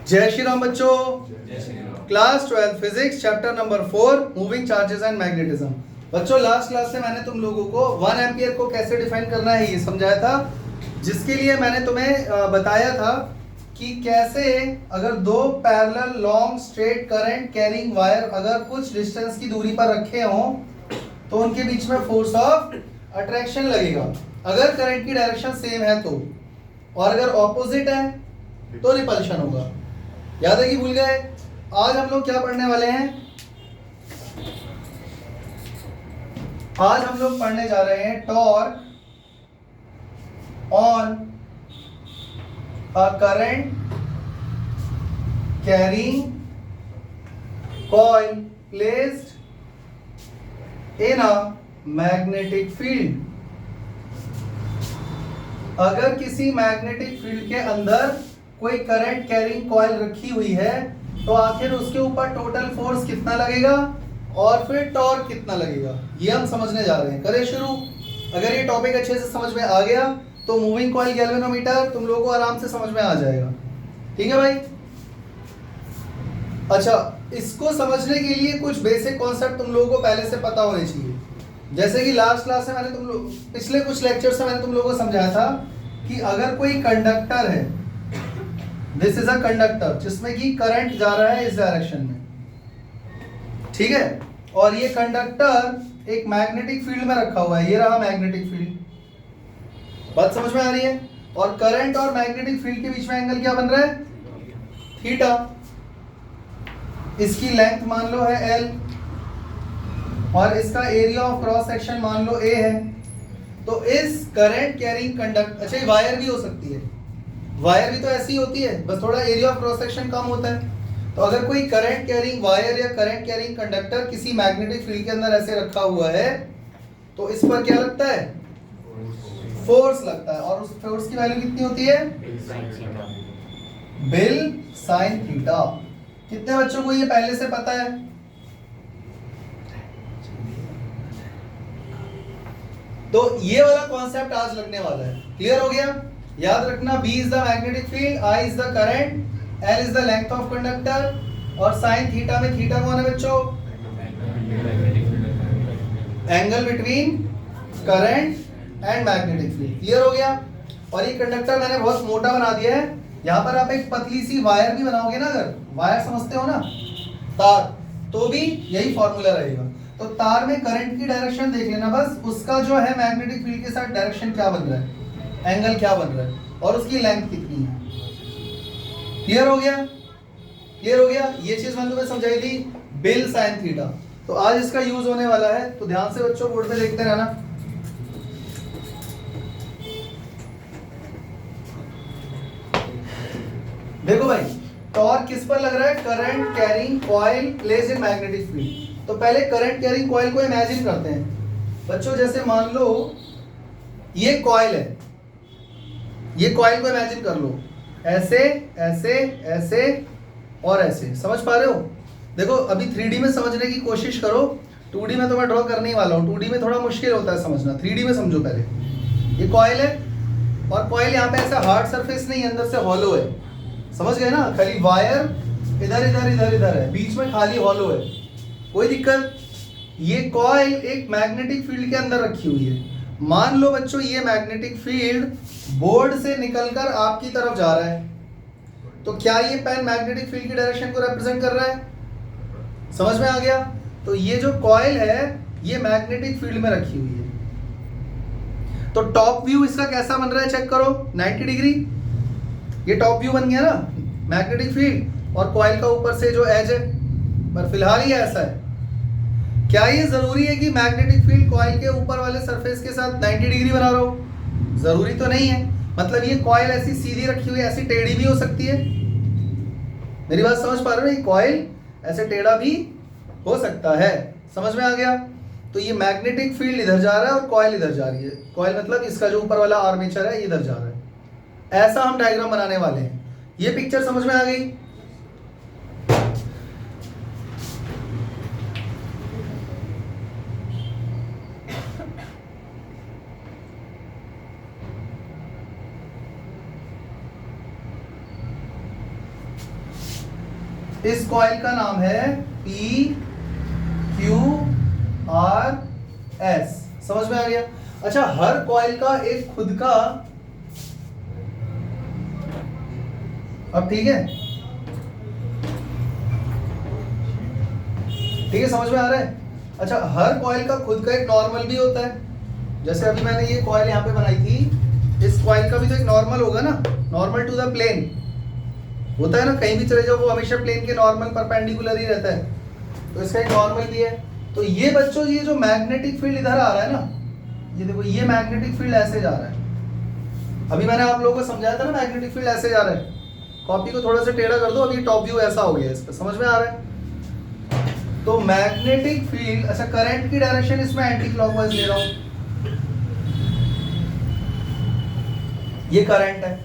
जय श्री राम बच्चों। जय Shri Ram. Class 12 physics chapter number 4 moving charges and magnetism. बच्चों लास्ट क्लास से मैंने तुम लोगों को 1 एम्पियर को कैसे डिफाइन करना है ये समझाया था, जिसके लिए मैंने तुम्हें बताया था कि कैसे अगर दो parallel long straight current carrying wire अगर कुछ डिस्टेंस की दूरी पर रखे हों तो उनके बीच में फोर्स ऑफ अट्रैक्शन लगेगा अगर करंट की डायरेक्शन सेम है तो, और अगर ऑपोजिट है तो रिपल्शन होगा। याद है कि भूल गए? आज हम लोग क्या पढ़ने वाले हैं? आज हम लोग पढ़ने जा रहे हैं torque on a current carrying coil placed in a magnetic field. अगर किसी मैग्नेटिक फील्ड के अंदर कोई करंट कैरिंग कॉइल रखी हुई है तो आखिर उसके ऊपर टोटल फोर्स कितना लगेगा और फिर टॉर्क कितना लगेगा, ये हम समझने जा रहे हैं। करें शुरू। अगर ये टॉपिक अच्छे से समझ में आ गया तो मूविंग कॉइल गैल्वेनोमीटर तुम लोगों को आराम से समझ में आ जाएगा। ठीक है भाई? अच्छा, इसको समझने के लिए कुछ बेसिक कॉन्सेप्ट तुम लोगों को पहले से पता होने चाहिए। जैसे कि लास्ट क्लास में मैंने पिछले कुछ लेक्चर से मैंने तुम लोगों को समझाया था कि अगर कोई कंडक्टर है, दिस इज अ कंडक्टर जिसमें कि करंट जा रहा है इस डायरेक्शन में, ठीक है, और ये कंडक्टर एक मैग्नेटिक फील्ड में रखा हुआ है। ये रहा मैग्नेटिक फील्ड। बात समझ में आ रही है? और करंट और मैग्नेटिक फील्ड के बीच में एंगल क्या बन रहा है? थीटा। इसकी लेंथ मान लो है L और इसका एरिया ऑफ क्रॉस सेक्शन मान लो A है। तो इस करंट कैरिंग कंडक्टर, अच्छा ये वायर भी हो सकती है, वायर भी तो ऐसी होती है, बस थोड़ा एरिया ऑफ क्रॉस सेक्शन कम होता है। तो अगर कोई करंट कैरिंग वायर या करंट कैरिंग कंडक्टर किसी मैग्नेटिक फील्ड के अंदर ऐसे रखा हुआ है तो इस पर क्या लगता है? फोर्स लगता है। और उस फोर्स की वैल्यू कितनी होती है? Bill sine theta. कितने बच्चों को ये पहले से पता है? तो ये वाला कॉन्सेप्ट आज लगने वाला है। क्लियर हो गया? याद रखना, B is the magnetic field, I is the current, L is the length of conductor और साइन थीटा में थीटा कौन है बच्चों? Angle between current and magnetic field. Clear हो गया? और ये कंडक्टर मैंने बहुत मोटा बना दिया है। यहाँ पर आप एक पतली सी वायर भी बनाओगे ना, अगर वायर समझते हो ना, तार, तो भी यही फॉर्मूला रहेगा। तो तार में करंट की डायरेक्शन देख लेना, बस उसका जो है मैग्नेटिक फील्ड के साथ डायरेक्शन क्या बन रहा है, एंगल क्या बन रहा है और उसकी लेंथ कितनी है। क्लियर हो गया? क्लियर हो गया? ये चीज मैंने तुम्हें समझाई थी, बिल साइन थीटा। तो आज इसका यूज होने वाला है, तो ध्यान से बच्चों बोर्ड पे देखते रहना। देखो भाई, टॉर्क किस पर लग रहा है? Current carrying coil placed in magnetic field. तो पहले करंट कैरिंग कॉइल को इमेजिन करते हैं बच्चों। जैसे मान लो ये कॉइल है, ये कॉइल को इमेजिन कर लो, ऐसे ऐसे ऐसे और ऐसे। समझ पा रहे हो? देखो अभी 3D में समझने की कोशिश करो, 2D में तो मैं ड्रॉ करने ही वाला हूँ। 2D में थोड़ा मुश्किल होता है समझना, 3D में समझो पहले। ये कॉइल है और कॉइल यहाँ पे ऐसा हार्ड सरफेस नहीं, अंदर से हॉलो है। समझ गए ना? खाली वायर इधर इधर इधर इधर है, बीच में खाली हॉलो है, कोई दिक्कत? ये कॉइल एक मैग्नेटिक फील्ड के अंदर रखी हुई है। मान लो बच्चों ये मैग्नेटिक फील्ड बोर्ड से निकलकर आपकी तरफ जा रहा है, तो क्या ये पेन मैग्नेटिक फील्ड की डायरेक्शन को रिप्रेजेंट कर रहा है? समझ में आ गया? तो ये जो कॉइल है ये मैग्नेटिक फील्ड में रखी हुई है। तो टॉप व्यू इसका कैसा बन रहा है चेक करो, 90 डिग्री। ये टॉप व्यू बन गया ना, मैग्नेटिक फील्ड और कॉइल का ऊपर से जो एज है, पर फिलहाल ये ऐसा है। क्या ये जरूरी है कि मैग्नेटिक फील्ड कॉइल के ऊपर वाले सरफेस के साथ 90 डिग्री बना रहा हो? जरूरी तो नहीं है। मतलब ये कॉइल ऐसी सीधी रखी हुई ऐसी टेढ़ी भी हो सकती है। मेरी बात समझ पा रहे हो? ये कॉइल ऐसे टेढ़ा भी हो सकता है। समझ में आ गया? तो ये मैग्नेटिक फील्ड इधर जा रहा है और कॉइल इधर जा रही है। कॉइल मतलब इसका जो ऊपर वाला आर्मेचर है इधर जा रहा है। ऐसा हम डायग्राम बनाने वाले हैं। ये पिक्चर समझ में आ गई? इस कॉइल का नाम है पी क्यू आर एस। समझ में आ गया? अच्छा, हर कॉइल का एक खुद का, अब ठीक है, ठीक है, समझ में आ रहा है? अच्छा, हर कॉइल का खुद का एक नॉर्मल भी होता है। जैसे अभी मैंने ये कॉइल यहाँ पे बनाई थी, इस कॉइल का भी तो एक नॉर्मल होगा ना, नॉर्मल टू द प्लेन होता है ना, कहीं भी चले जाओ वो हमेशा प्लेन के नॉर्मल परपेंडिकुलर ही रहता है, तो इसका एक नॉर्मल भी है। तो ये बच्चों, ये जो मैग्नेटिक फील्ड इधर आ रहा है ना, ये देखो, ये मैग्नेटिक फील्ड ऐसे जा रहा है। अभी मैंने आप लोगों को समझाया था ना, मैग्नेटिक फील्ड ऐसे जा रहा है। कॉपी को थोड़ा सा टेढ़ा कर दो, अभी टॉप व्यू ऐसा हो गया इसका, समझ में आ रहा है? तो मैग्नेटिक फील्ड, अच्छा, करंट की डायरेक्शन इसमें एंटी क्लॉकवाइज ले रहा हूं, ये करंट है,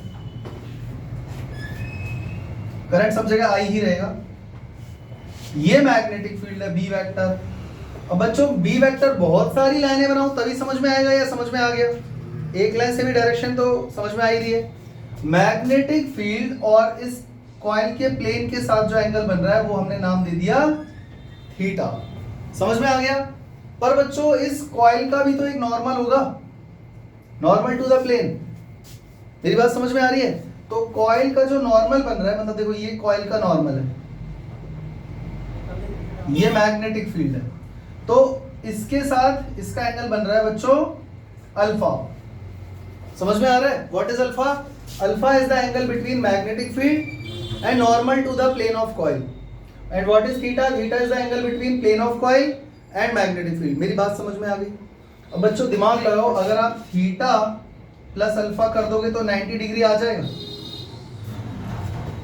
करंट सब जगह आई ही रहेगा। ये मैग्नेटिक फील्ड है, बी वेक्टर। अब बच्चों, बी वेक्टर बहुत सारी लाइनें बनाऊं तभी समझ में आएगा, या समझ में आ गया? एक लाइन से भी डायरेक्शन तो समझ में आ ही रही है। मैग्नेटिक फील्ड और इस कॉइल के प्लेन के साथ जो एंगल बन रहा है वो हमने नाम दे दिया थीटा। समझ में आ गया? पर बच्चों, इस कॉइल का भी तो एक नॉर्मल होगा, नॉर्मल टू द प्लेन। मेरी बात समझ में आ रही है? तो कॉइल का जो नॉर्मल बन रहा है, मतलब देखो, ये कॉइल का नॉर्मल है, ये मैग्नेटिक फील्ड है, तो इसके साथ इसका एंगल बन रहा है बच्चों अल्फा। समझ में आ रहा है? What is alpha? Alpha is the angle between magnetic field and normal to the plane of coil. And what is theta? Theta is the angle between plane of coil and magnetic field. मेरी बात समझ में आ गई? अब बच्चों दिमाग लगाओ, अगर आप थीटा प्लस अल्फा कर दोगे तो 90 डिग्री आ जाएगा।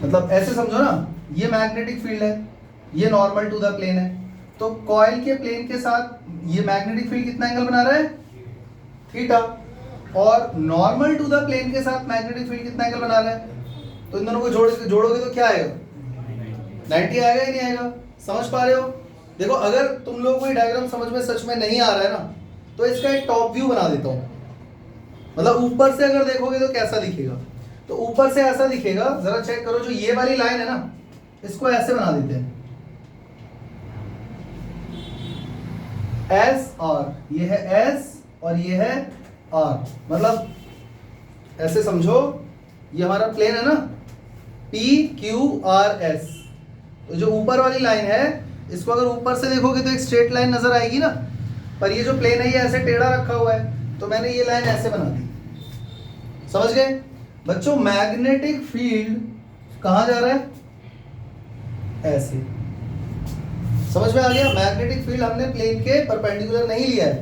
मतलब ऐसे समझो ना, ये मैग्नेटिक फील्ड है, ये नॉर्मल टू द प्लेन है, तो कॉइल के प्लेन के साथ ये मैग्नेटिक फील्ड कितना एंगल बना रहा है? थीटा। और नॉर्मल टू द प्लेन के साथ मैग्नेटिक फील्ड कितना एंगल बना रहा है? तो इन दोनों को जोड़ोगे तो क्या आएगा? 90 आएगा ही नहीं आएगा? समझ पा रहे हो? देखो, अगर तुम लोगों को ये डायग्राम समझ में सच में नहीं आ रहा है ना, तो इसका एक टॉप व्यू बना देता हूं। मतलब ऊपर से अगर देखोगे तो कैसा दिखेगा? तो ऊपर से ऐसा दिखेगा, जरा चेक करो, जो ये वाली लाइन है ना, इसको ऐसे बना देते हैं, एस आर, ये है एस और ये है आर। मतलब ऐसे समझो, ये हमारा प्लेन है ना, पी क्यू आर एस। तो जो ऊपर वाली लाइन है, इसको अगर ऊपर से देखोगे तो एक स्ट्रेट लाइन नजर आएगी ना, पर ये जो प्लेन है ये ऐसे टेढ़ा रखा हुआ है, तो मैंने ये लाइन ऐसे बना दी। समझ गए बच्चों? मैग्नेटिक फील्ड कहां जा रहा है? ऐसे। समझ में आ गया? मैग्नेटिक फील्ड हमने प्लेन के परपेंडिकुलर नहीं लिया है,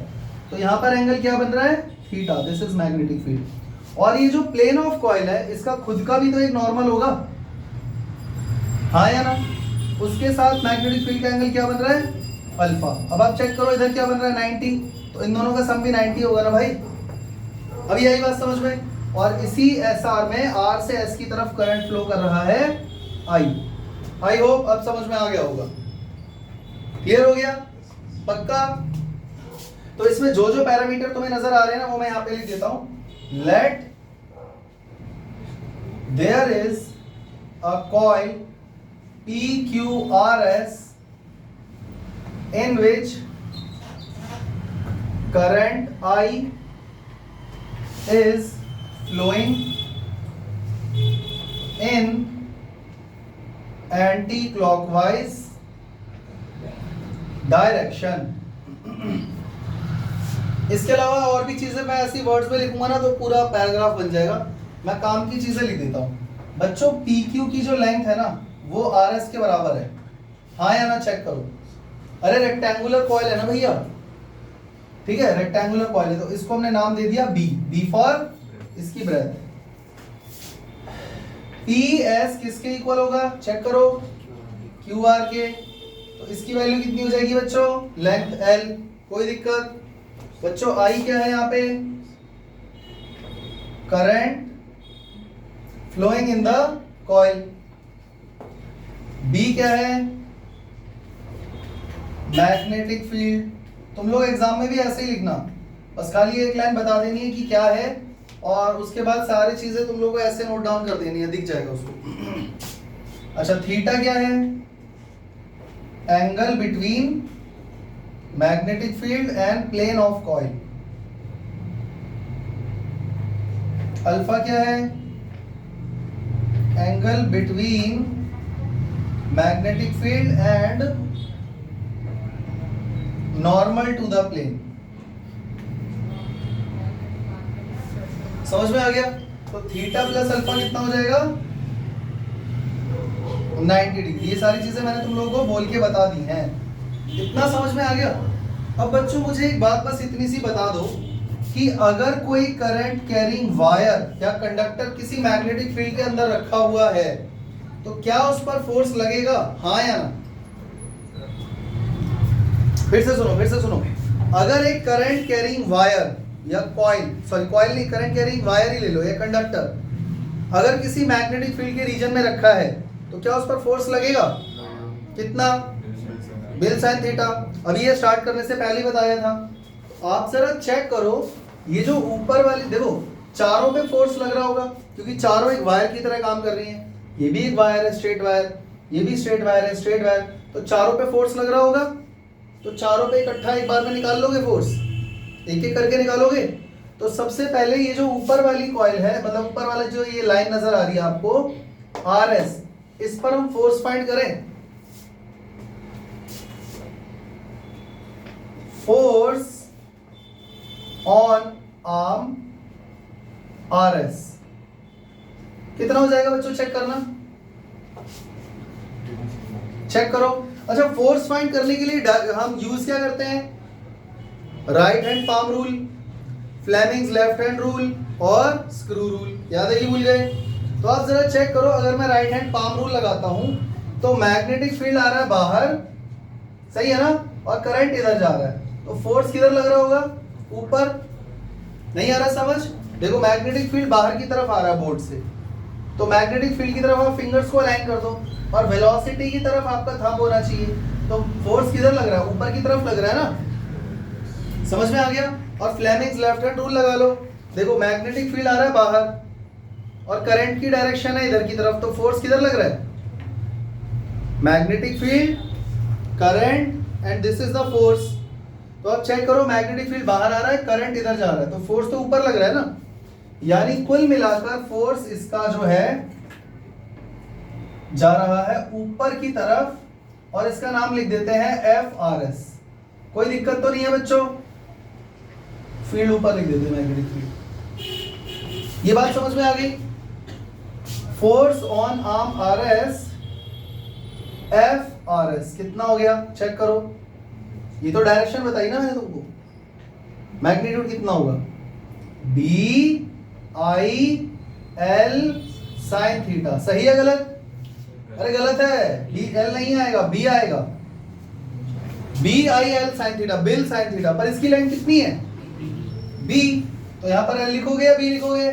तो यहां पर एंगल क्या बन रहा है? Theta. This is magnetic field. और ये जो प्लेन ऑफ कॉइल है, इसका खुद का भी तो एक नॉर्मल होगा, हाँ या ना? उसके साथ मैग्नेटिक फील्ड का एंगल क्या बन रहा है? अल्फा। अब आप चेक करो, इधर क्या बन रहा है? 90। तो इन दोनों का सम भी 90 होगा ना भाई? अब यही बात समझ में? और इसी एस आर में आर से एस की तरफ करंट फ्लो कर रहा है आई होप अब समझ में आ गया होगा। क्लियर हो गया? पक्का? तो इसमें जो जो पैरामीटर तुम्हें नजर आ रहे हैं ना, वो मैं यहां पे लिख देता हूं। Let there is a coil PQRS in which current I is flowing in anti-clockwise direction। इसके अलावा और भी चीजें मैं ऐसी वर्ड्स में लिखूंगा ना तो पूरा पैराग्राफ बन जाएगा। मैं काम की चीजें लिख देता हूं। बच्चों, PQ की जो लेंथ है ना, वो RS के बराबर है, हाँ या ना? चेक करो। अरे रेक्टेंगुलर कॉइल है ना भैया, ठीक है, रेक्टेंगुलर कॉइल है, तो इसको हमने नाम दे दिया बी फॉर इसकी ब्रेथ। PS किसके इक्वल होगा? चेक करो, QR के। तो इसकी वैल्यू कितनी हो जाएगी बच्चों? Length L। कोई दिक्कत? बच्चों I क्या है यहाँ पे? Current flowing in the coil. B क्या है? Magnetic field. तुम लोग एग्जाम में भी ऐसे ही लिखना, बस खाली एक लाइन बता देनी है कि क्या है, और उसके बाद सारी चीजें तुम लोग को ऐसे नोट डाउन कर देनी है, दिख जाएगा उसको। अच्छा, थीटा क्या है? Angle between magnetic field and plane of coil. Alpha क्या है? Angle between magnetic field and normal to the plane. समझ में आ गया? तो थीटा प्लस अल्फा कितना हो जाएगा? 90 डिग्री। ये सारी चीजें मैंने तुम लोगों को बोल के बता दी हैं। इतना समझ में आ गया? अब बच्चों मुझे एक बात बस इतनी सी बता दो कि अगर कोई करंट कैरिंग वायर या कंडक्टर किसी मैग्नेटिक फील्ड के अंदर रखा हुआ है तो क्या उस पर फोर्स लगेगा, हाँ या ना? फिर से सुनो। अगर एक करंट कैरिंग वायर या कॉइल नहीं, करंट कैरिंग वायर ही ले लो या कंडक्टर, अगर किसी मैग्नेटिक फील्ड के रीजन में रखा है तो क्या उस पर फोर्स लगेगा? कितना? Bill sine theta. अभी ये स्टार्ट करने से पहले ही बताया था। आप जरा चेक करो, ये जो ऊपर वाली देखो, चारों पे फोर्स लग रहा होगा क्योंकि चारों एक वायर की तरह काम कर रही हैं। ये भी एक वायर है स्ट्रेट वायर, ये भी स्ट्रेट वायर है स्ट्रेट वायर, तो चारों पे फोर्स लग रहा होगा। तो चारों पे इकट्ठा एक बार में निकाल लोगे फोर्स, एक एक करके निकालोगे। तो सबसे पहले ये जो ऊपर वाली कॉइल है, मतलब ऊपर वाला जो ये लाइन नजर आ रही है आपको RS, इस पर हम फोर्स फाइंड करें। फोर्स ऑन आर्म RS कितना हो जाएगा बच्चों? चेक करना, चेक करो। अच्छा, फोर्स फाइंड करने के लिए हम यूज क्या करते हैं? Right hand palm rule, Fleming's left hand rule और स्क्रू रूल। याद है कि भूल गए? तो आप जरा चेक करो, अगर मैं राइट हैंड पाम रूल लगाता हूं तो मैग्नेटिक फील्ड आ रहा है बाहर, सही है ना, और करंट इधर जा रहा है, तो फोर्स किधर लग रहा होगा? ऊपर। नहीं आ रहा समझ? देखो, मैग्नेटिक फील्ड बाहर की तरफ आ रहा है बोर्ड से, तो मैग्नेटिक फील्ड की तरफ आप फिंगर्स को अलाइन कर दो और वेलोसिटी की तरफ आपका थंब होना चाहिए। तो फोर्स किधर लग रहा है? ऊपर की तरफ लग रहा है ना। समझ में आ गया? और फ्लेमिंग्स लेफ्ट हैंड रूल लगा लो। देखो, मैग्नेटिक फील्ड आ रहा है बाहर और करंट की डायरेक्शन है इधर की तरफ, तो फोर्स किधर लग रहा है? Magnetic field, current and this is the force. तो अब चेक करो, मैग्नेटिक फील्ड बाहर आ रहा है, करंट इधर जा रहा है, तो फोर्स तो ऊपर लग रहा है ना। यानी कुल मिलाकर फोर्स इसका जो है जा रहा है ऊपर की तरफ, और इसका नाम लिख देते हैं FRS। कोई दिक्कत तो नहीं है बच्चों? फील्ड ऊपर लिख देते हैं, मैग्नेटिक फील्ड। ये बात समझ में आ गई? Force on arm RS, FRS कितना हो गया? चेक करो। ये तो डायरेक्शन बताई ना मैंने तुमको। मैग्नीट्यूड कितना होगा? BIL sine theta. सही है गलत? अरे गलत है, BL नहीं आएगा, B आएगा। BIL sine theta, bill sine theta. पर इसकी लाइन कितनी है? B, तो यहां पर L लिखोगे या B लिखोगे?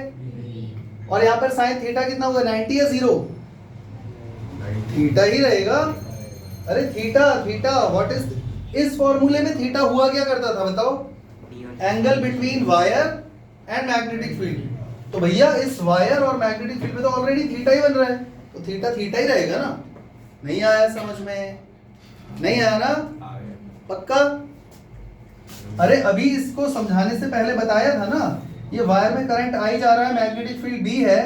और यहां पर साइन थीटा कितना होगा? 90 या 0? थीटा ही रहेगा। अरे थीटा व्हाट इज, इस फॉर्मूले में थीटा हुआ क्या करता था बताओ? Angle between wire and magnetic field. तो भैया इस वायर और मैग्नेटिक फील्ड में तो ऑलरेडी थीटा ही बन रहा है, तो थीटा ही रहेगा ना। नहीं आया समझ में? नहीं आया ना? पक्का? अरे अभी इसको समझाने से पहले बताया था ना, ये वायर में करंट आई जा रहा है, मैग्नेटिक फील्ड B है,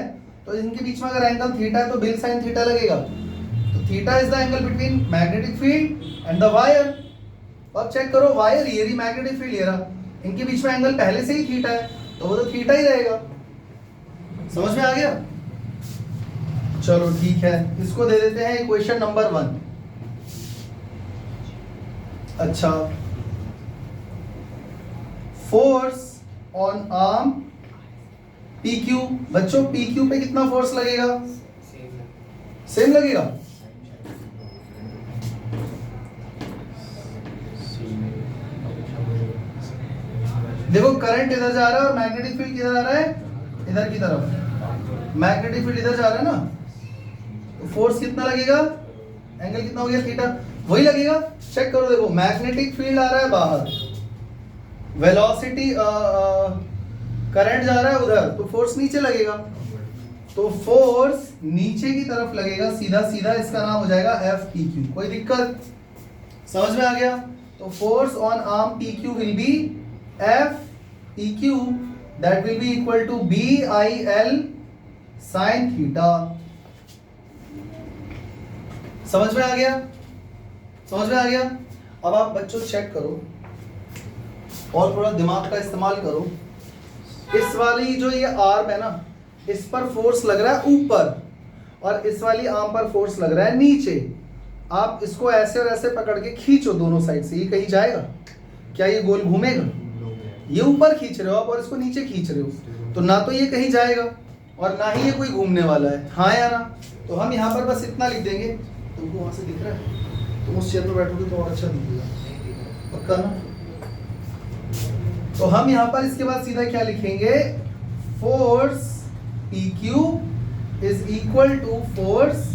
तो इनके बीच में अगर एंगल थीटा है तो बिल साइन थीटा लगेगा। तो theta is the angle between magnetic field and the wire. अब चेक करो, वायर ये रही, मैग्नेटिक फील्ड ये रहा, इनके बीच में एंगल पहले से ही थीटा है, तो वो तो थीटा ही रहेगा। समझ में आ गया? चलो ठीक है, इसको दे देते हैं इक्वेशन नंबर 1। अच्छा, फोर्स ऑन आर्म PQ। बच्चों PQ पे कितना फोर्स लगेगा? सेम लगेगा। देखो, करंट इधर जा रहा है और मैग्नेटिक फील्ड किधर आ रहा है? इधर की तरफ। मैग्नेटिक फील्ड इधर जा रहा है ना, तो फोर्स कितना लगेगा? एंगल कितना हो गया? थीटा, वही लगेगा। चेक करो, देखो मैग्नेटिक फील्ड आ रहा है बाहर, वेलोसिटी करंट जा रहा है उधर, तो फोर्स नीचे लगेगा। तो फोर्स नीचे की तरफ लगेगा सीधा सीधा, इसका नाम हो जाएगा FPQ। कोई दिक्कत? समझ में आ गया? तो force on arm P Q will be F P Q, that will be equal to B I L sine theta. समझ में आ गया? समझ में आ गया? अब आप बच्चों चेक करो और थोड़ा दिमाग का इस्तेमाल करो। इस वाली जो ये आर्म है ना, इस पर फोर्स लग रहा है ऊपर और इस वाली आर्म पर फोर्स लग रहा है नीचे। आप इसको ऐसे और ऐसे पकड़ के खींचो दोनों साइड से, ये कहीं जाएगा क्या? ये गोल घूमेगा? ये ऊपर खींच रहे हो आप और इसको नीचे खींच रहे हो, तो ना तो ये कहीं जाएगा और ना ही ये कोई घूमने वाला है, हाँ या ना? तो हम यहाँ पर बस इतना लिख देंगे। तुमको वहां से दिख रहा है? तुम उस चेयर पर बैठोगे तो और अच्छा दिखेगा, पक्का ना? तो हम यहाँ पर इसके बाद सीधा क्या लिखेंगे? Force P Q is equal to force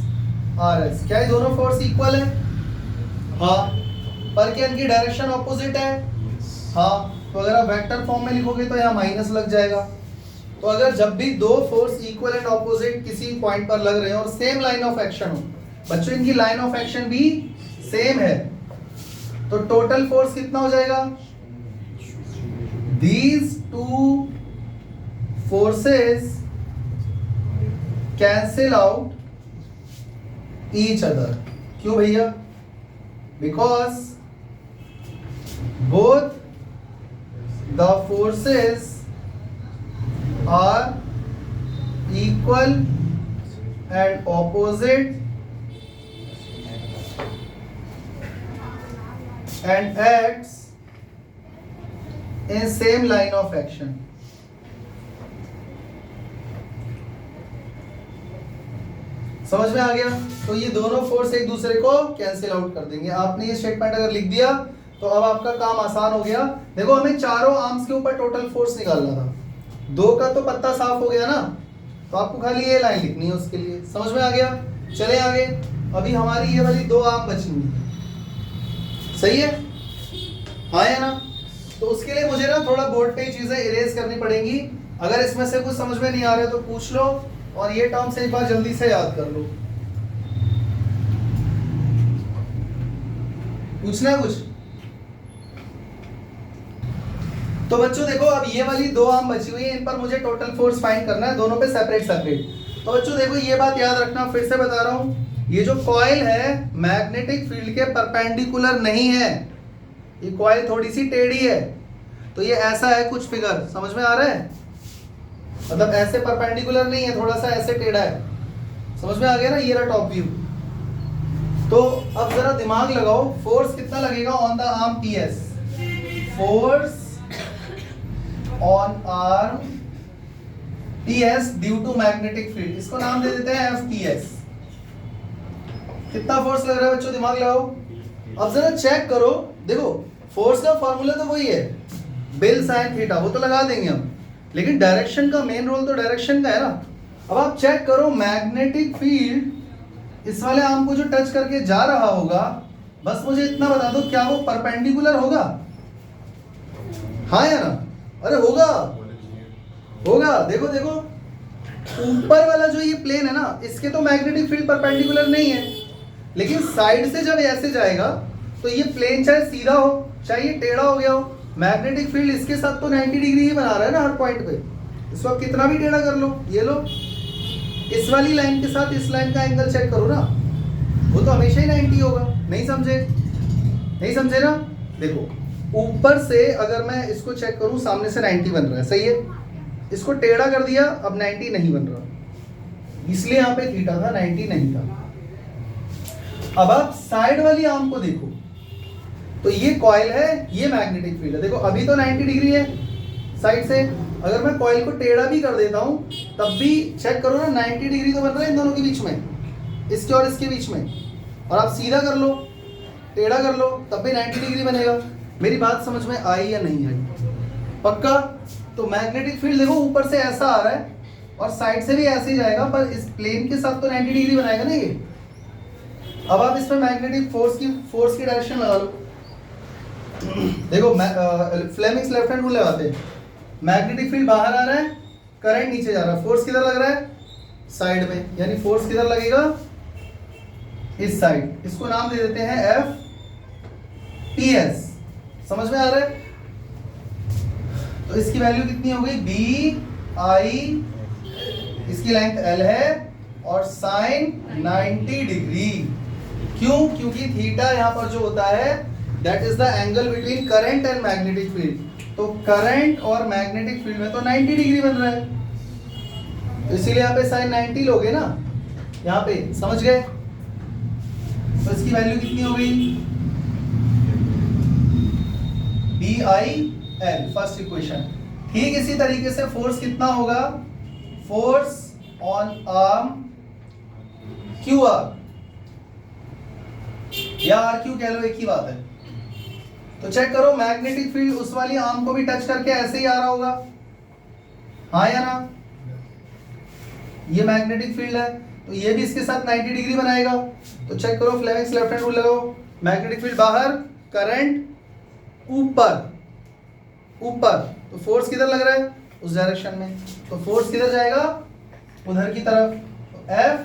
R S. क्या ये दोनों फोर्स इक्वल है? हाँ। पर क्या इनकी डायरेक्शन ऑपोजिट है? हाँ। तो अगर आप वेक्टर फॉर्म में लिखोगे तो यहाँ माइनस लग जाएगा। तो अगर जब भी दो फोर्स इक्वल एंड ऑपोजिट किसी पॉइंट पर लग रहे हैं और सेम लाइन ऑफ एक्शन हो, बच्चों इनकी लाइन ऑफ एक्शन भी सेम है, तो टोटल फोर्स कितना हो जाएगा? These two forces cancel out each other. क्यों भैया? Because both the forces are equal and opposite and acts in same line of action. समझ में आ गया? तो ये दोनों फोर्स एक दूसरे को कैंसिल आउट कर देंगे। आपने ये स्टेटमेंट अगर लिख दिया तो अब आपका काम आसान हो गया। देखो हमें चारों आर्म्स के ऊपर टोटल फोर्स निकालना था, दो का तो पत्ता साफ हो गया ना, तो आपको खाली ये लाइन लिखनी है उसके लिए। समझ में आ गया? चले आगे। अभी हमारी ये वाली दो आर्म बची हुई है, सही है? हाँ या ना? तो उसके लिए मुझे ना थोड़ा बोर्ड पे चीजें इरेज करनी पड़ेंगी। अगर इसमें से कुछ समझ में नहीं आ रहा है तो पूछ लो और ये टर्म्स एक बार जल्दी से याद कर लो। पूछना है कुछ? तो बच्चों देखो, अब ये वाली दो आर्म बची हुई है, इन पर मुझे टोटल फोर्स फाइंड करना है, दोनों पे सेपरेट सेपरेट। तो बच्चों देखो, ये बात याद रखना, फिर से बता रहा हूं, ये जो कॉइल है मैग्नेटिक फील्ड के परपेंडिकुलर नहीं है, ये कॉइल थोड़ी सी टेढ़ी है। तो ये ऐसा है कुछ फिगर, समझ में आ रहा है? मतलब ऐसे परपेंडिकुलर नहीं है, थोड़ा सा ऐसे टेढ़ा है। समझ में आ गया ना? ये रहा टॉप व्यू। तो अब जरा दिमाग लगाओ, फोर्स कितना लगेगा on the arm P S? Force on arm P S due to magnetic field, इसको नाम दे देते हैं एफ पी एस। कितना फोर्स लग रहा है बच्चों? दिमाग लगाओ। अब जरा चेक करो, देखो फोर्स का फॉर्मूला तो वही है, बेल साइन थीटा, वो तो लगा देंगे हम, लेकिन डायरेक्शन का मेन रोल तो डायरेक्शन का है ना। अब आप चेक करो, मैग्नेटिक फील्ड इस वाले आर्म को जो टच करके जा रहा होगा, बस मुझे इतना बता दो, क्या वो परपेंडिकुलर होगा? हाँ या ना? अरे होगा, होगा। देखो देखो, ऊपर वाला जो ये प्लेन है ना, इसके तो मैग्नेटिक फील्ड परपेंडिकुलर नहीं है, लेकिन साइड से जब ऐसे जाएगा तो ये प्लेन चाहे सीधा हो चाहे ये टेढ़ा हो गया हो, मैग्नेटिक फील्ड इसके साथ तो 90 डिग्री ही बना रहा है ना हर पॉइंट पे। इसको आप कितना भी टेढ़ा कर लो, ये लो, इस वाली लाइन के साथ इस लाइन का एंगल चेक करो ना, वो तो हमेशा ही 90 होगा। नहीं समझे? नहीं समझे ना? देखो ऊपर से अगर मैं इसको चेक करूं, सामने से 90 बन रहा है, सही है? इसको टेढ़ा कर दिया, अब 90 नहीं बन रहा, इसलिए यहाँ पे थीटा था, 90 नहीं था। अब आप साइड वाली आर्म को देखो, तो ये कॉइल है, ये मैग्नेटिक फील्ड है। देखो अभी तो 90 डिग्री है साइड से, अगर मैं कॉइल को टेढ़ा भी कर देता हूं तब भी चेक करो ना, 90 डिग्री तो बन रहा है इन दोनों के बीच में, इसके और इसके बीच में। और आप सीधा कर लो, टेढ़ा कर लो, तब भी 90 डिग्री बनेगा। मेरी बात समझ में आई या नहीं आई? पक्का? तो मैग्नेटिक फील्ड देखो ऊपर से ऐसा आ रहा है और साइड से भी ऐसे ही जाएगा, पर इस प्लेन के साथ तो 90 डिग्री बनाएगा ना ये। अब आप इसमें मैग्नेटिक फोर्स की डायरेक्शन लगा लो। देखो फ्लेमिंग्स लेफ्ट हैंड रूल लगाते हैं, मैग्नेटिक फील्ड बाहर आ रहा है, करंट नीचे जा रहा है, फोर्स किधर लग रहा है? साइड में, यानी फोर्स किधर लगेगा? इस साइड। इसको नाम दे देते हैं एफ PS। समझ में आ रहा है? तो इसकी वैल्यू कितनी हो गई? BI, इसकी लेंथ L है और साइन 90 डिग्री। क्यों? क्योंकि थीटा यहाँ पर जो होता है that is the angle between current and magnetic field. तो करंट और मैग्नेटिक फील्ड में तो 90 डिग्री बन रहा है, तो इसीलिए यहाँ पे साइन 90 लोगे ना यहाँ पे। समझ गए? तो इसकी वैल्यू कितनी हो गई? BIL, first equation. ठीक इसी तरीके से फोर्स कितना होगा? फोर्स ऑन आर्म QR या RQ कह लो, एक ही बात है। तो चेक करो, मैग्नेटिक फील्ड उस वाली आर्म को भी टच करके ऐसे ही आ रहा होगा, हाँ या ना? ये मैग्नेटिक फील्ड है तो ये भी इसके साथ 90 डिग्री बनाएगा। तो चेक करो, फ्लेमिंग्स लेफ्ट हैंड रूल लगाओ। मैग्नेटिक फील्ड बाहर, करंट ऊपर ऊपर, तो फोर्स किधर लग रहा है? उस डायरेक्शन में। तो फोर्स किधर जाएगा? उधर की तरफ। तो F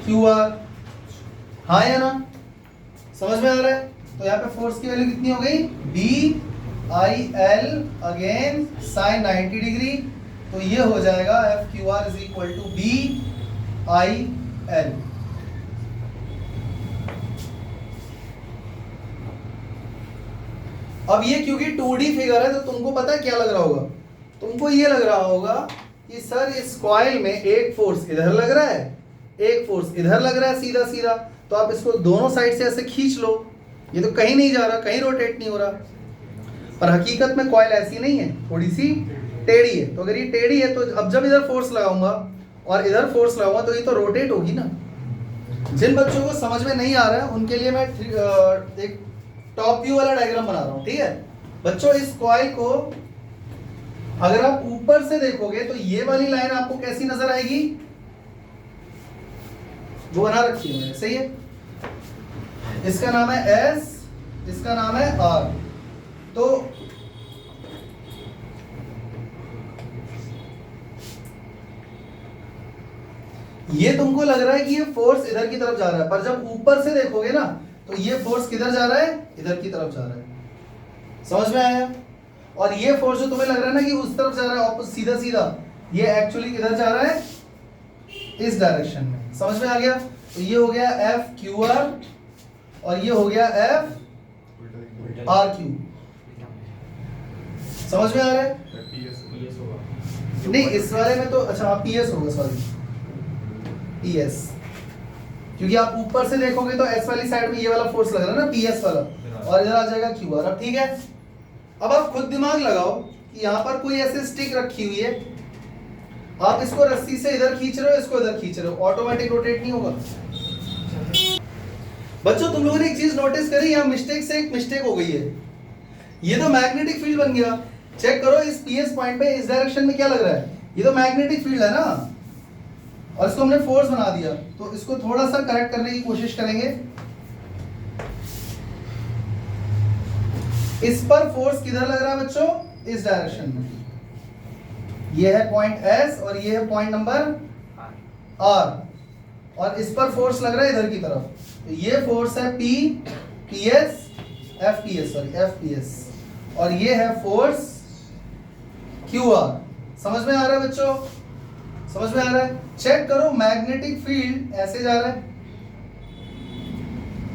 QR, हाँ या ना? समझ में आ रहा है? तो यहाँ पे फोर्स की वैल्यू कितनी हो गई? BIL again sine 90 degree. तो ये हो जाएगा FQR is equal to BIL। अब ये क्योंकि 2D फिगर है तो तुमको पता है क्या लग रहा होगा? तुमको ये लग रहा होगा कि सर इस कॉइल में एक फोर्स इधर लग रहा है, एक फोर्स इधर लग रहा है सीधा सीधा, तो आप इसको दोनों साइड से ऐसे खींच लो, ये तो कहीं नहीं जा रहा, कहीं रोटेट नहीं हो रहा। पर हकीकत में कॉइल ऐसी नहीं है, थोड़ी सी टेढ़ी है। तो अगर ये टेढ़ी है तो अब जब इधर फोर्स लगाऊंगा और इधर फोर्स लगाऊंगा तो ये तो रोटेट होगी ना। जिन बच्चों को समझ में नहीं आ रहा है उनके लिए मैं एक टॉप व्यू वाला डायग्राम बना रहा हूँ, ठीक है बच्चों? इस कॉइल को अगर आप ऊपर से देखोगे तो ये वाली लाइन आपको कैसी नजर आएगी? वो बना रखी है मैंने, सही है? इसका नाम है S, इसका नाम है R। तो ये तुमको लग रहा है कि ये फोर्स इधर की तरफ जा रहा है, पर जब ऊपर से देखोगे ना तो ये फोर्स किधर जा रहा है? इधर की तरफ जा रहा है। समझ में आया? और ये फोर्स जो तुम्हें लग रहा है ना कि उस तरफ जा रहा है सीधा सीधा, ये एक्चुअली किधर जा रहा है? इस डायरेक्शन में। समझ में आ गया? तो ये हो गया FQR और ये हो गया FRQ। समझ में आ रहा है? नहीं, इस वाले में तो अच्छा PS होगा, सॉरी PS, क्योंकि आप ऊपर से देखोगे तो S वाली साइड में ये वाला फोर्स लग रहा है ना, PS वाला, और इधर आ जाएगा QR। अब ठीक है, अब आप खुद दिमाग लगाओ कि यहाँ पर कोई ऐसे स्टिक रखी हुई है, आप इसको रस्सी से इधर खींच रहे हो, इसको इधर खींच रहे हो, ऑटोमेटिक रोटेट नहीं होगा। बच्चों तुम लोगों ने एक चीज नोटिस करी, यहाँ मिस्टेक से एक मिस्टेक हो गई है। ये तो मैग्नेटिक फील्ड बन गया, चेक करो इस PS पॉइंट पे इस डायरेक्शन में क्या लग रहा है? ये तो मैग्नेटिक फील्ड है ना, और इसको हमने फोर्स बना दिया। तो इसको थोड़ा सा करेक्ट करने की कोशिश करेंगे। इस पर फोर्स किधर लग रहा है बच्चों? इस डायरेक्शन में। ये है पॉइंट S और ये है पॉइंट नंबर R, और इस पर फोर्स लग रहा है इधर की तरफ। तो ये फोर्स है FPS, और ये है फोर्स QR। समझ में आ रहा है बच्चों? समझ में आ रहा है? चेक करो, मैग्नेटिक फील्ड ऐसे जा रहा है,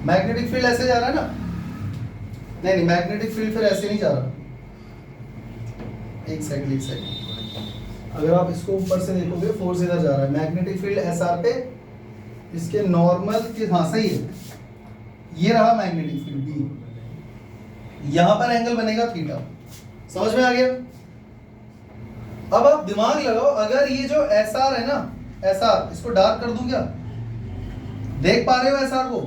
मैग्नेटिक फील्ड ऐसे जा रहा है ना? नहीं, मैग्नेटिक फील्ड फिर ऐसे नहीं जा रहा। एक सेकंड, अगर आप इसको ऊपर से देखोगे फोर्स इधर जा रहा है, मैग्नेटिक फील्ड SR पे, इसके नॉर्मल के, हाँ सही है, ये रहा मैग्नेटिक फील्ड B, यहां पर एंगल बनेगा थीटा। समझ में आ गया? अब आप दिमाग लगाओ, अगर ये जो SR है ना, SR, इसको डार्क कर दूं क्या? देख पा रहे हो SR को?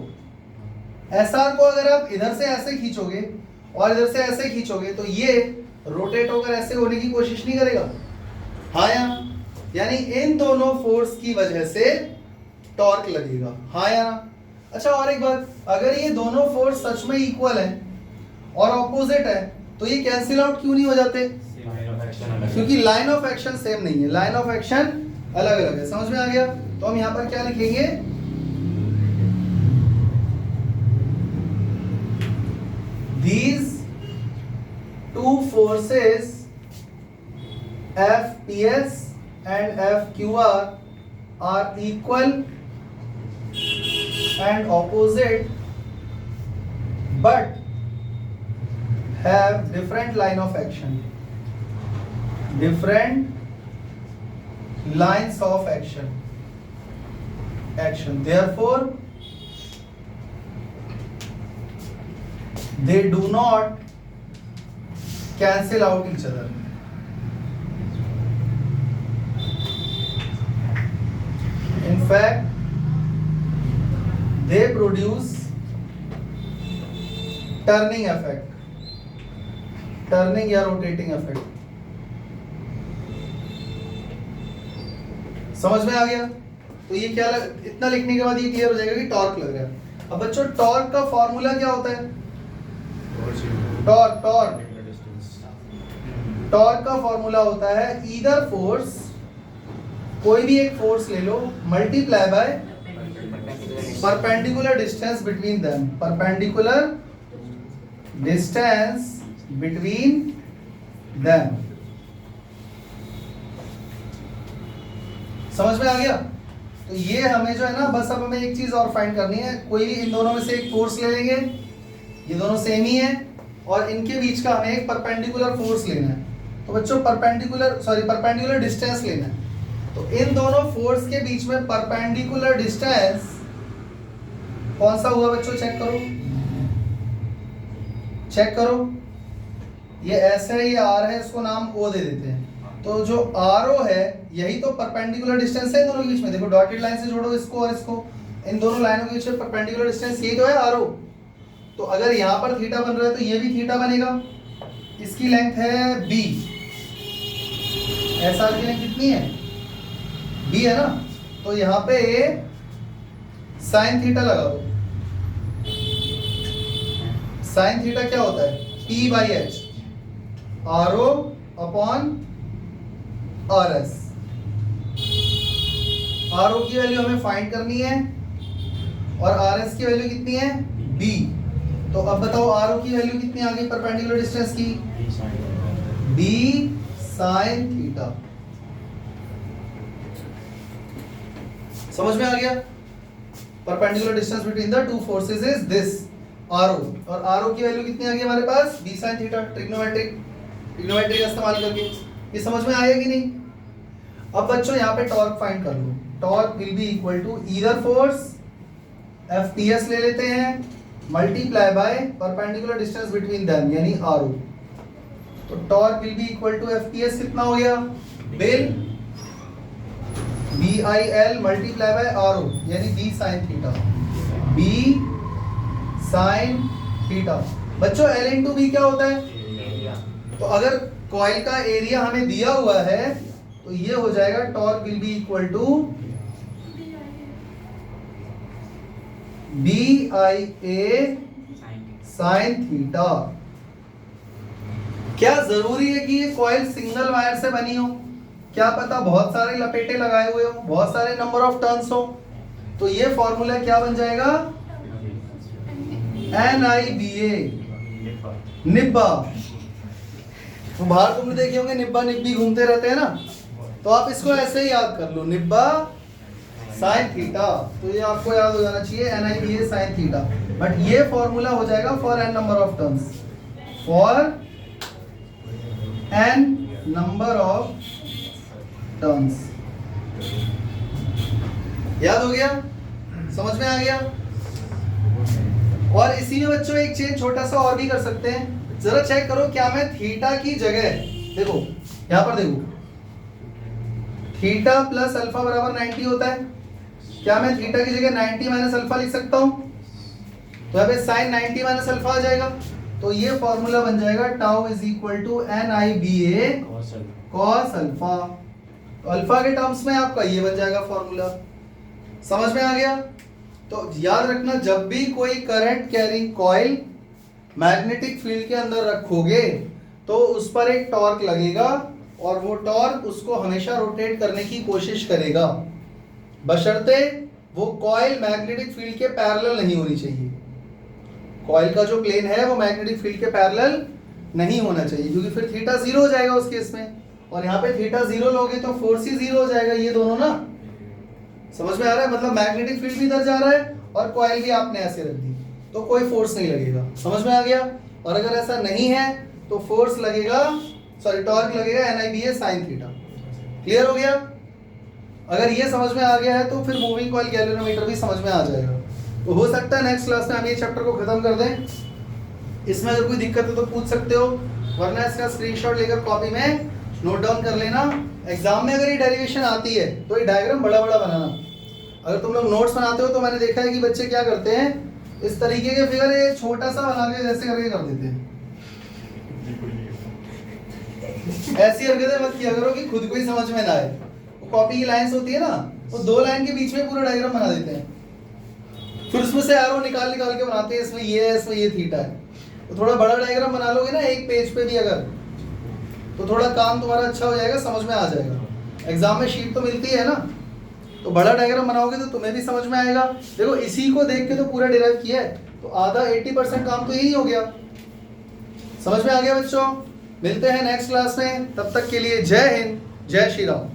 SR को अगर आप इधर से ऐसे खींचोगे और इधर से ऐसे खींचोगे तो ये रोटेट होकर ऐसे होने की कोशिश नहीं करेगा, हाँ या? यानी इन दोनों फोर्स की वजह से टॉर्क लगेगा, हाँ या? अच्छा, और एक बात, अगर ये दोनों फोर्स सच में इक्वल है और ऑपोजिट है तो ये कैंसिल आउट क्यों नहीं हो जाते? क्योंकि लाइन ऑफ एक्शन सेम नहीं है, लाइन ऑफ एक्शन अलग अलग है। समझ में आ गया? तो हम यहां पर क्या लिखेंगे? forces FPS and FQR are equal and opposite but have different line of action, different lines of action. Therefore they do not cancel out each other. In fact, they produce turning effect, turning या rotating effect. समझ में आ गया? तो ये क्या इतना लिखने के बाद ये क्लियर हो जाएगा कि टॉर्क लग रहा है। अब बच्चों टॉर्क का फॉर्मूला क्या होता है? टॉर्क का फॉर्मूला होता है ईदर फोर्स, कोई भी एक फोर्स ले लो, multiply by perpendicular distance between them, perpendicular distance between them. समझ में आ गया? तो ये हमें जो है ना, बस अब हमें एक चीज और फाइंड करनी है। कोई भी इन दोनों में से एक फोर्स ले लेंगे, ये दोनों सेम ही है, और इनके बीच का हमें एक परपेंडिकुलर फोर्स लेना है। तो बच्चों परपेंडिकुलर डिस्टेंस लेना है। तो इन दोनों फोर्स के बीच में परपेंडिकुलर डिस्टेंस कौन सा हुआ बच्चों? चेक करो। ये S है, ये R है, इसको नाम O दे देते हैं। तो जो RO है यही तो परपेंडिकुलर डिस्टेंस है इन दोनों के बीच में। देखो डॉटेड लाइन से जोड़ो इसको और इसको, इन दोनों लाइनों के बीच में परपेंडिकुलर डिस्टेंस यही तो है RO। तो अगर यहाँ पर थीटा बन रहा है तो ये भी थीटा बनेगा। इसकी लेंथ है B, SR की लेंथ कितनी है? B है ना। तो यहाँ पे साइन थीटा लगा दो। साइन थीटा क्या होता है? P/H, RO upon RS। RO की वैल्यू हमें फाइंड करनी है और RS की वैल्यू कितनी है? B। तो अब बताओ RO की वैल्यू कितनी आ गई परपेंडिकुलर डिस्टेंस की? B sin theta. समझ में आ गया? Perpendicular distance between the two forces is this RO, और RO की वैल्यू कितनी आ गई हमारे पास? B sin theta. ट्रिग्नोमेट्री का इस्तेमाल करके ये समझ में आया कि नहीं? अब बच्चों यहाँ पे टॉर्क फाइंड कर लो। Torque will be equal to either force FPS ले लेते हैं multiply by perpendicular distance between them यानी RO। तो torque will be equal to FPS कितना हो गया? बिल BIL मल्टीप्लाई बाय RO यानी B sin theta. B sin theta. बच्चों L into B क्या होता है? तो अगर कॉइल का एरिया हमें दिया हुआ है तो ये हो जाएगा torque will be equal to BIA sin theta. क्या जरूरी है कि ये कॉइल सिंगल वायर से बनी हो? क्या पता बहुत सारे लपेटे लगाए हुए हो, बहुत सारे नंबर ऑफ टर्न्स हो। तो ये फॉर्मूला क्या बन जाएगा? NIBA, निब्बा। तो बाहर तुमने देखे होंगे निब्बा निब्बी घूमते रहते हैं ना, तो आप इसको ऐसे ही याद कर लो, निब्बा साइन थीटा। तो ये आपको याद हो जाना चाहिए NIBA साइन थीटा। बट ये फॉर्मूला हो जाएगा for n number of turns, for n number of turns. याद हो गया? समझ में आ गया? और इसी में बच्चों एक चेंज छोटा सा और भी कर सकते हैं। जरा चेक करो, क्या मैं थीटा की जगह, देखो यहां पर देखो, थीटा प्लस अल्फा बराबर 90 होता है। क्या मैं थीटा की जगह 90 माइनस अल्फा लिख सकता हूं? तो यहाँ पे साइन 90 माइनस अल्फा आ जाएगा। तो ये फॉर्मूला बन जाएगा tau is equal to NIBA cos alpha. तो अल्फा के टर्म्स में आपका ये बन जाएगा फॉर्मूला। समझ में आ गया? तो याद रखना, जब भी कोई current carrying coil magnetic field के अंदर रखोगे तो उस पर एक टॉर्क लगेगा और वो टॉर्क उसको हमेशा रोटेट करने की कोशिश करेगा, बशर्ते वो कॉइल मैग्नेटिक फील्ड के पैरेलल नहीं होनी चाहिए। कॉइल का जो प्लेन है वो मैग्नेटिक फील्ड के पैरेलल नहीं होना चाहिए, क्योंकि फिर थीटा 0 हो जाएगा उस केस में, और यहाँ पे थीटा 0 लोगे तो फोर्स ही 0 हो जाएगा, ये दोनों ना। समझ में आ रहा है? मतलब मैग्नेटिक फील्ड भी इधर जा रहा है और कॉइल भी आपने ऐसे रख दी, तो कोई फोर्स नहीं लगेगा। समझ में आ गया? और अगर ऐसा नहीं है तो फोर्स लगेगा, सॉरी टॉर्क लगेगा NIBA sin थीटा। क्लियर हो गया? अगर ये समझ में आ गया है तो फिर मूविंग कॉइल गैल्वेनोमीटर भी समझ में आ जाएगा। तो हो सकता है नेक्स्ट क्लास में हम ये चैप्टर को खत्म कर दें। इसमें अगर कोई दिक्कत है तो पूछ सकते हो, वरना इसका स्क्रीनशॉट लेकर कॉपी में नोट डाउन कर लेना। एग्जाम में अगर ये डेरिवेशन आती है तो ये डायग्राम बड़ा बड़ा बनाना। अगर तुम लोग नोट्स बनाते हो तो मैंने देखा है कि बच्चे क्या करते हैं, इस तरीके के फिगर ये छोटा सा बना के जैसे करके कर देते हैं। ऐसी हरकतें मत किया करो कि खुद को ही समझ में ना आए। वो कॉपी की लाइंस होती है ना, वो 2 लाइन के बीच में पूरा डायग्राम बना देते हैं, फिर उसमें से एरो निकाल के बनाते हैं, इसमें ये है, इसमें ये थीटा है। तो थोड़ा बड़ा डायग्राम बना लोगे ना एक पेज पे भी अगर, तो थोड़ा काम तुम्हारा अच्छा हो जाएगा, समझ में आ जाएगा। एग्जाम में शीट तो मिलती है ना, तो बड़ा डायग्राम बनाओगे तो तुम्हें भी समझ में आएगा। देखो इसी को देख के तो पूरा डिराइव किया है, तो आधा 80% काम तो यही हो गया। समझ में आ गया बच्चों? मिलते हैं नेक्स्ट क्लास में, तब तक के लिए जय हिंद, जय श्री राम।